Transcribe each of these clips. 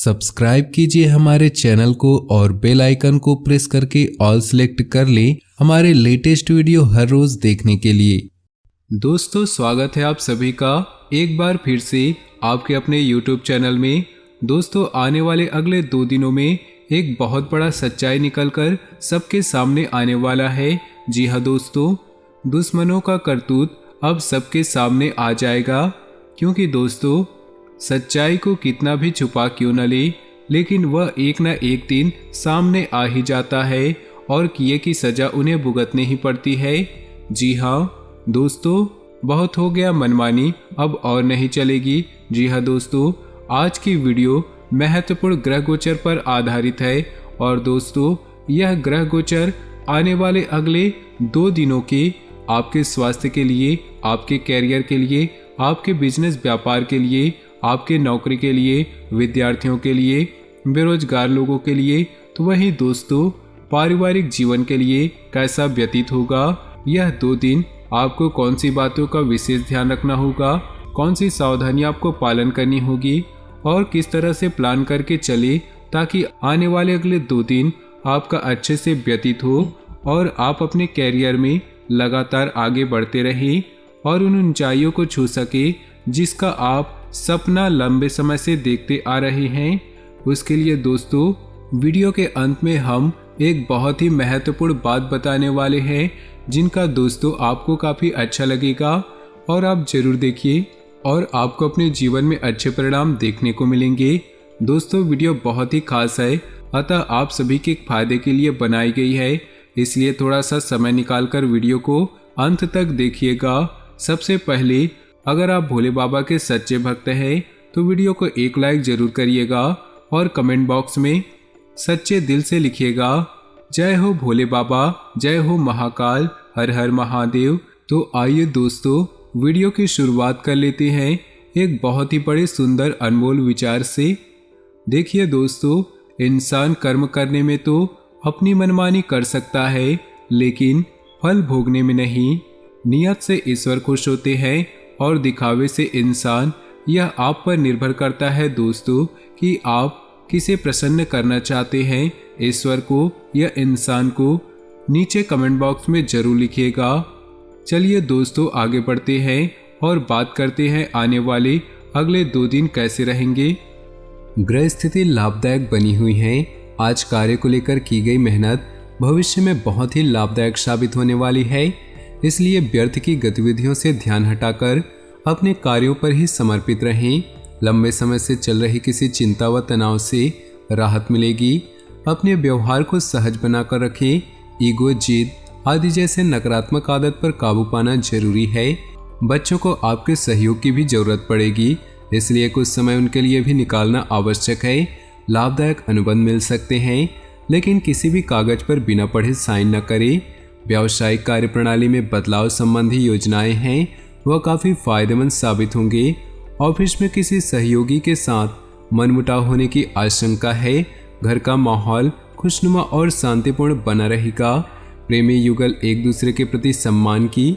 Subscribe कीजिए हमारे channel को और बेल आइकन को प्रेस करके ऑल सेलेक्ट कर लें हमारे लेटेस्ट वीडियो हर रोज देखने के लिए। दोस्तों, स्वागत है आप सभी का एक बार फिर से आपके अपने YouTube चैनल में। दोस्तों, आने वाले अगले 2 दिनों में एक बहुत बड़ा सच्चाई निकलकर सबके सामने आने वाला है। जी हाँ दोस्तों, दुश्मनों का करतूत अब सबके सामने आ जाएगा, क्योंकि दोस्तों सच्चाई को कितना भी छुपा क्यों न ले, लेकिन वह एक न एक दिन सामने आ ही जाता है और किए की सजा उन्हें भुगतनी ही पड़ती है। जी हाँ दोस्तों, बहुत हो गया मनमानी, अब और नहीं चलेगी। जी हाँ दोस्तों, आज की वीडियो महत्वपूर्ण ग्रह गोचर पर आधारित है और दोस्तों यह ग्रह गोचर आने वाले अगले 2 दिनों के आपके स्वास्थ्य के लिए, आपके कैरियर के लिए, आपके बिजनेस व्यापार के लिए, आपके नौकरी के लिए, विद्यार्थियों के लिए, बेरोजगार लोगों के लिए, तो वहीं दोस्तों पारिवारिक जीवन के लिए कैसा व्यतीत होगा। यह 2 दिन आपको कौन सी बातों का विशेष ध्यान रखना होगा, कौन सी सावधानी आपको पालन करनी होगी और किस तरह से प्लान करके चले ताकि आने वाले अगले 2 दिन आपका अच्छे से व्यतीत हो और आप अपने कैरियर में लगातार आगे बढ़ते रहें और उन ऊंचाइयों को छू सके जिसका आप सपना लंबे समय से देखते आ रहे हैं। उसके लिए दोस्तों वीडियो के अंत में हम एक बहुत ही महत्वपूर्ण बात बताने वाले हैं, जिनका दोस्तों आपको काफ़ी अच्छा लगेगा और आप जरूर देखिए और आपको अपने जीवन में अच्छे परिणाम देखने को मिलेंगे। दोस्तों वीडियो बहुत ही खास है, अतः आप सभी के फायदे के लिए बनाई गई है, इसलिए थोड़ा सा समय निकालकर वीडियो को अंत तक देखिएगा। सबसे पहले अगर आप भोले बाबा के सच्चे भक्त हैं तो वीडियो को एक लाइक जरूर करिएगा और कमेंट बॉक्स में सच्चे दिल से लिखिएगा, जय हो भोले बाबा, जय हो महाकाल, हर हर महादेव। तो आइए दोस्तों वीडियो की शुरुआत कर लेते हैं एक बहुत ही बड़े सुंदर अनमोल विचार से। देखिए दोस्तों, इंसान कर्म करने में तो अपनी मनमानी कर सकता है, लेकिन फल भोगने में नहीं। नियत से ईश्वर खुश होते हैं और दिखावे से इंसान। यह आप पर निर्भर करता है दोस्तों कि आप किसे प्रसन्न करना चाहते हैं, ईश्वर को या इंसान को। नीचे कमेंट बॉक्स में जरूर लिखिएगा। चलिए दोस्तों आगे बढ़ते हैं और बात करते हैं आने वाले अगले 2 दिन कैसे रहेंगे। ग्रह स्थिति लाभदायक बनी हुई है। आज कार्य को लेकर की गई मेहनत भविष्य में बहुत ही लाभदायक साबित होने वाली है, इसलिए व्यर्थ की गतिविधियों से ध्यान हटाकर अपने कार्यों पर ही समर्पित रहें। लंबे समय से चल रही किसी चिंता व तनाव से राहत मिलेगी। अपने व्यवहार को सहज बनाकर रखें। ईगो, जिद आदि जैसे नकारात्मक आदत पर काबू पाना जरूरी है। बच्चों को आपके सहयोग की भी जरूरत पड़ेगी, इसलिए कुछ समय उनके लिए भी निकालना आवश्यक है। लाभदायक अनुबंध मिल सकते हैं, लेकिन किसी भी कागज पर बिना पढ़े साइन न करें। व्यावसायिक कार्यप्रणाली में बदलाव संबंधी योजनाएं हैं, वह काफ़ी फायदेमंद साबित होंगे। ऑफिस में किसी सहयोगी के साथ मनमुटाव होने की आशंका है। घर का माहौल खुशनुमा और शांतिपूर्ण बना रहेगा। प्रेमी युगल एक दूसरे के प्रति सम्मान की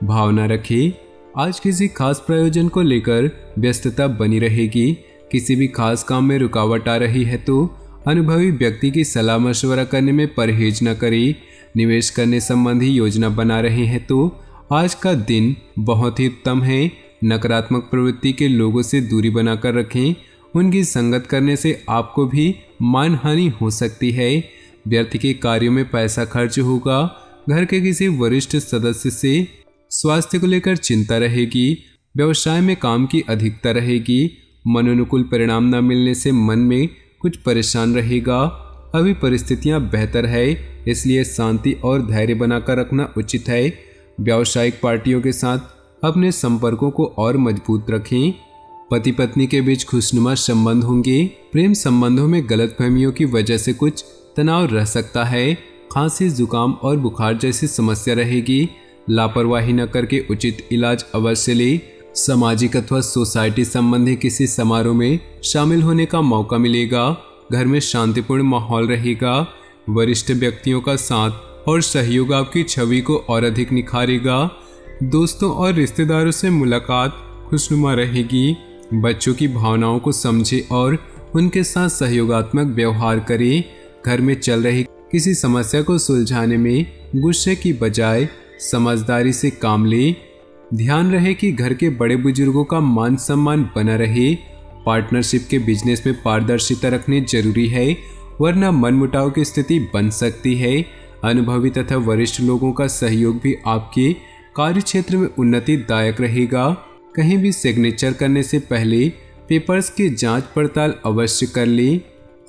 भावना रखें। आज किसी खास प्रयोजन को लेकर व्यस्तता बनी रहेगी। किसी भी खास काम में रुकावट आ रही है तो अनुभवी व्यक्ति की सलाह मशवरा करने में परहेज न करें। निवेश करने संबंधी योजना बना रहे हैं तो आज का दिन बहुत ही उत्तम है। नकारात्मक प्रवृत्ति के लोगों से दूरी बनाकर रखें। उनकी संगत करने से आपको भी मानहानि हो सकती है। व्यर्थ के कार्यों में पैसा खर्च होगा। घर के किसी वरिष्ठ सदस्य से स्वास्थ्य को लेकर चिंता रहेगी। व्यवसाय में काम की अधिकता रहेगी। मनोनुकूल परिणाम न मिलने से मन में कुछ परेशान रहेगा। अभी परिस्थितियां बेहतर है, इसलिए शांति और धैर्य बनाकर रखना उचित है। व्यावसायिक पार्टियों के साथ अपने संपर्कों को और मजबूत रखें। पति पत्नी के बीच खुशनुमा संबंध होंगे। प्रेम संबंधों में गलतफहमियों की वजह से कुछ तनाव रह सकता है। खांसी, जुकाम और बुखार जैसी समस्या रहेगी। लापरवाही न करके उचित इलाज अवश्य ले। सामाजिक अथवा सोसाइटी संबंधी किसी समारोह में शामिल होने का मौका मिलेगा। घर में शांतिपूर्ण माहौल रहेगा। वरिष्ठ व्यक्तियों का साथ और सहयोग आपकी छवि को और अधिक निखारेगा। दोस्तों और रिश्तेदारों से मुलाकात खुशनुमा रहेगी। बच्चों की भावनाओं को समझे और उनके साथ सहयोगात्मक व्यवहार करें। घर में चल रही किसी समस्या को सुलझाने में गुस्से की बजाय समझदारी से काम लें। ध्यान रहे कि घर के बड़े बुजुर्गों का मान सम्मान बना रहे। पार्टनरशिप के बिजनेस में पारदर्शिता रखनी जरूरी है, वरना मनमुटाव की स्थिति बन सकती है। अनुभवी तथा वरिष्ठ लोगों का सहयोग भी आपके कार्य क्षेत्र में उन्नतिदायक रहेगा। कहीं भी सिग्नेचर करने से पहले पेपर्स की जांच पड़ताल अवश्य कर लें।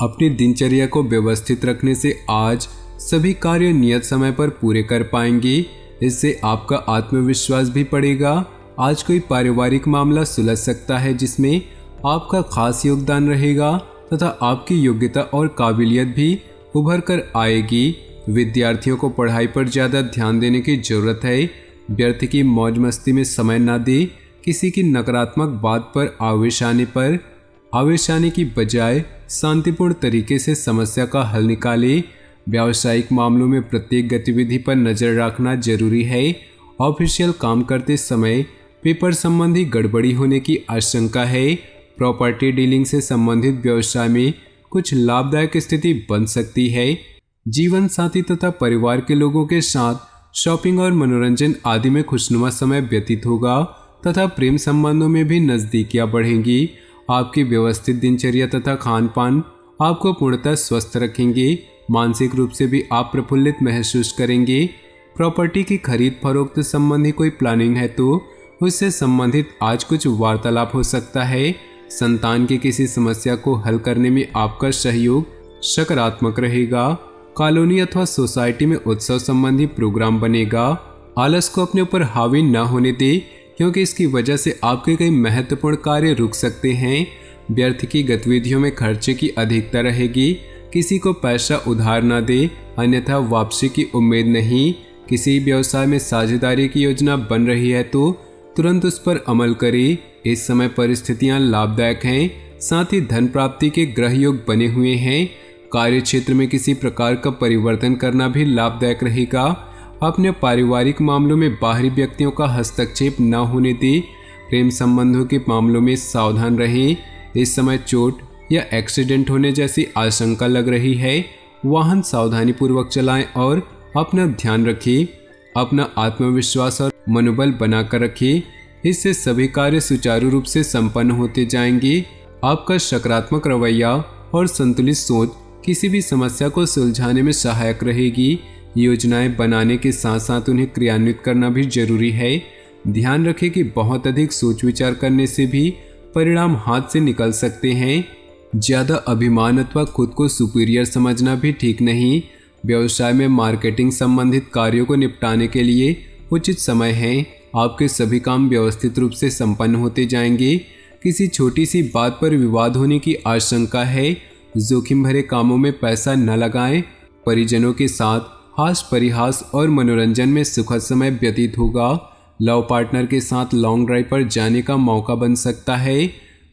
अपनी दिनचर्या को व्यवस्थित रखने से आज सभी कार्य नियत समय पर पूरे कर पाएंगे। इससे आपका आत्मविश्वास भी बढ़ेगा। आज कोई पारिवारिक मामला सुलझ सकता है जिसमें आपका खास योगदान रहेगा तथा आपकी योग्यता और काबिलियत भी उभर कर आएगी। विद्यार्थियों को पढ़ाई पर ज़्यादा ध्यान देने की जरूरत है। व्यर्थ की मौज मस्ती में समय न दे। किसी की नकारात्मक बात पर आवेश आने की बजाय शांतिपूर्ण तरीके से समस्या का हल निकालें। व्यावसायिक मामलों में प्रत्येक गतिविधि पर नज़र रखना जरूरी है। ऑफिशियल काम करते समय पेपर संबंधी गड़बड़ी होने की आशंका है। प्रॉपर्टी डीलिंग से संबंधित व्यवसाय में कुछ लाभदायक स्थिति बन सकती है। जीवन साथी तथा परिवार के लोगों के साथ शॉपिंग और मनोरंजन आदि में खुशनुमा समय व्यतीत होगा तथा प्रेम संबंधों में भी नज़दीकियां बढ़ेंगी। आपकी व्यवस्थित दिनचर्या तथा खान पान आपको पूर्णतः स्वस्थ रखेंगे। मानसिक रूप से भी आप प्रफुल्लित महसूस करेंगे। प्रॉपर्टी की खरीद फरोख्त संबंधी कोई प्लानिंग है तो उससे संबंधित आज कुछ वार्तालाप हो सकता है। संतान की किसी समस्या को हल करने में आपका सहयोग सकारात्मक रहेगा। कॉलोनी अथवा सोसाइटी में उत्सव संबंधी प्रोग्राम बनेगा। आलस को अपने ऊपर हावी न होने दे, क्योंकि इसकी वजह से आपके कई महत्वपूर्ण कार्य रुक सकते हैं। व्यर्थ की गतिविधियों में खर्चे की अधिकता रहेगी। किसी को पैसा उधार न दे, अन्यथा वापसी की उम्मीद नहीं। किसी व्यवसाय में साझेदारी की योजना बन रही है तो तुरंत उस पर अमल करें। इस समय परिस्थितियां लाभदायक हैं, साथ ही धन प्राप्ति के ग्रह योग बने हुए हैं। कार्य क्षेत्र में किसी प्रकार का परिवर्तन करना भी लाभदायक रहेगा। अपने पारिवारिक मामलों में बाहरी व्यक्तियों का हस्तक्षेप न होने दें। प्रेम संबंधों के मामलों में सावधान रहें। इस समय चोट या एक्सीडेंट होने जैसी आशंका लग रही है। वाहन सावधानी पूर्वक चलाएं और अपना ध्यान रखें। अपना आत्मविश्वास और मनोबल बनाकर रखें। इससे सभी कार्य सुचारू रूप से संपन्न होते जाएंगे। आपका सकारात्मक रवैया और संतुलित सोच किसी भी समस्या को सुलझाने में सहायक रहेगी। योजनाएं बनाने के साथ साथ उन्हें क्रियान्वित करना भी जरूरी है। ध्यान रखें कि बहुत अधिक सोच विचार करने से भी परिणाम हाथ से निकल सकते हैं। ज़्यादा अभिमान अथवा खुद को सुपीरियर समझना भी ठीक नहीं। व्यवसाय में मार्केटिंग संबंधित कार्यों को निपटाने के लिए उचित समय है। आपके सभी काम व्यवस्थित रूप से संपन्न होते जाएंगे। किसी छोटी सी बात पर विवाद होने की आशंका है। जोखिम भरे कामों में पैसा न लगाएं। परिजनों के साथ हास परिहास और मनोरंजन में सुखद समय व्यतीत होगा। लव पार्टनर के साथ लॉन्ग ड्राइव पर जाने का मौका बन सकता है।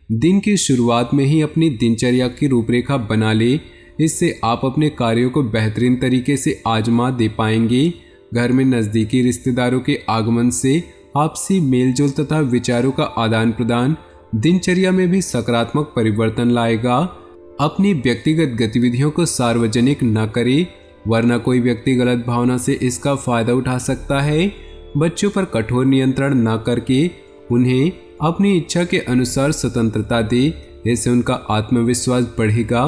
दिन की शुरुआत में ही अपनी दिनचर्या की रूपरेखा बना ले। इससे आप अपने कार्यों को बेहतरीन तरीके से आजमा दे पाएंगे। घर में नज़दीकी रिश्तेदारों के आगमन से आपसी मेलजोल तथा विचारों का आदान प्रदान दिनचर्या में भी सकारात्मक परिवर्तन लाएगा। अपनी व्यक्तिगत गतिविधियों को सार्वजनिक न करें, वरना कोई व्यक्ति गलत भावना से इसका फायदा उठा सकता है। बच्चों पर कठोर नियंत्रण न करके उन्हें अपनी इच्छा के अनुसार स्वतंत्रता दे। इससे उनका आत्मविश्वास बढ़ेगा।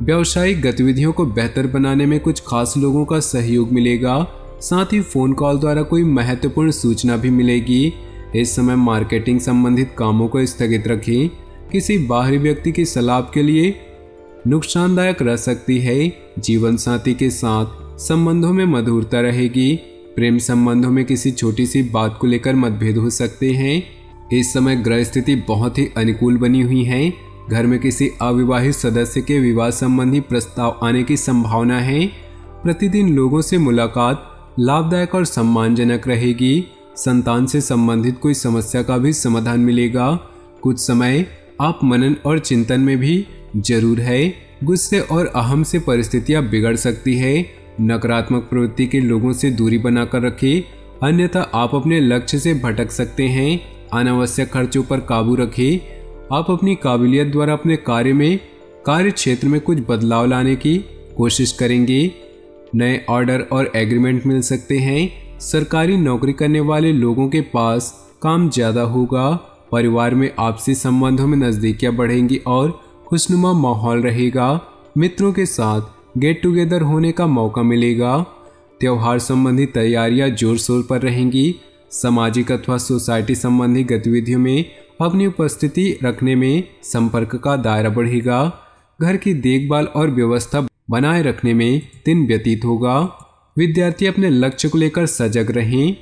व्यावसायिक गतिविधियों को बेहतर बनाने में कुछ खास लोगों का सहयोग मिलेगा। साथ ही फोन कॉल द्वारा कोई महत्वपूर्ण सूचना भी मिलेगी। इस समय मार्केटिंग संबंधित कामों को स्थगित रखें। किसी बाहरी व्यक्ति की सलाह के लिए नुकसानदायक रह सकती है। जीवन साथी के साथ संबंधों में मधुरता रहेगी। प्रेम संबंधों में किसी छोटी सी बात को लेकर मतभेद हो सकते हैं। इस समय ग्रह स्थिति बहुत ही अनुकूल बनी हुई है। घर में किसी अविवाहित सदस्य के विवाह संबंधी प्रस्ताव आने की संभावना है। प्रतिदिन लोगों से मुलाकात लाभदायक और सम्मानजनक रहेगी। संतान से संबंधित कोई समस्या का भी समाधान मिलेगा। कुछ समय आप मनन और चिंतन में भी जरूर है। गुस्से और अहम से परिस्थितियां बिगड़ सकती है। नकारात्मक प्रवृत्ति के लोगों से दूरी बनाकर रखें, अन्यथा आप अपने लक्ष्य से भटक सकते हैं। अनावश्यक खर्चों पर काबू रखें। आप अपनी काबिलियत द्वारा अपने कार्य क्षेत्र में कुछ बदलाव लाने की कोशिश करेंगे। नए ऑर्डर और एग्रीमेंट मिल सकते हैं। सरकारी नौकरी करने वाले लोगों के पास काम ज़्यादा होगा। परिवार में आपसी संबंधों में नज़दीकियाँ बढ़ेंगी और खुशनुमा माहौल रहेगा। मित्रों के साथ गेट टुगेदर होने का मौका मिलेगा। त्यौहार संबंधी तैयारियां जोर शोर पर रहेंगी। सामाजिक अथवा सोसाइटी संबंधी गतिविधियों में अपनी उपस्थिति रखने में संपर्क का दायरा बढ़ेगा। घर की देखभाल और व्यवस्था बनाए रखने में दिन व्यतीत होगा। विद्यार्थी अपने लक्ष्य को लेकर सजग रहें।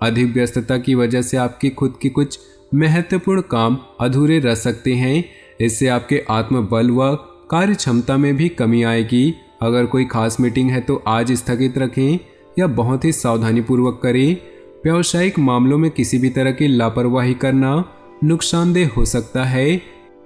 अधिक व्यस्तता की वजह से आपके खुद की कुछ महत्वपूर्ण काम अधूरे रह सकते हैं। इससे आपके आत्मबल व कार्य क्षमता में भी कमी आएगी। अगर कोई खास मीटिंग है तो आज स्थगित रखें या बहुत ही सावधानी पूर्वक करें। व्यावसायिक मामलों में किसी भी तरह की लापरवाही करना नुकसानदेह हो सकता है।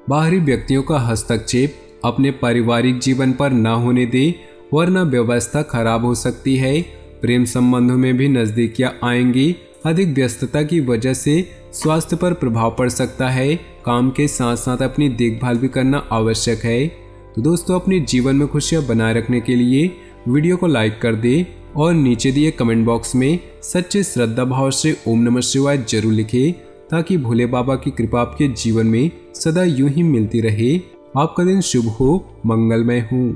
बाहरी व्यक्तियों का हस्तक्षेप अपने पारिवारिक जीवन पर न होने दें, वरना व्यवस्था खराब हो सकती है। प्रेम संबंधों में भी नजदीकियां आएंगी। अधिक व्यस्तता की वजह से स्वास्थ्य पर प्रभाव पड़ सकता है। काम के साथ साथ अपनी देखभाल भी करना आवश्यक है। तो दोस्तों, अपने जीवन में खुशियां बनाए रखने के लिए वीडियो को लाइक कर दें और नीचे दिए कमेंट बॉक्स में सच्चे श्रद्धा भाव से ओम नमः शिवाय जरूर लिखें, ताकि भोले बाबा की कृपा आपके जीवन में सदा यूं ही मिलती रहे। आपका दिन शुभ हो, मंगलमय हो।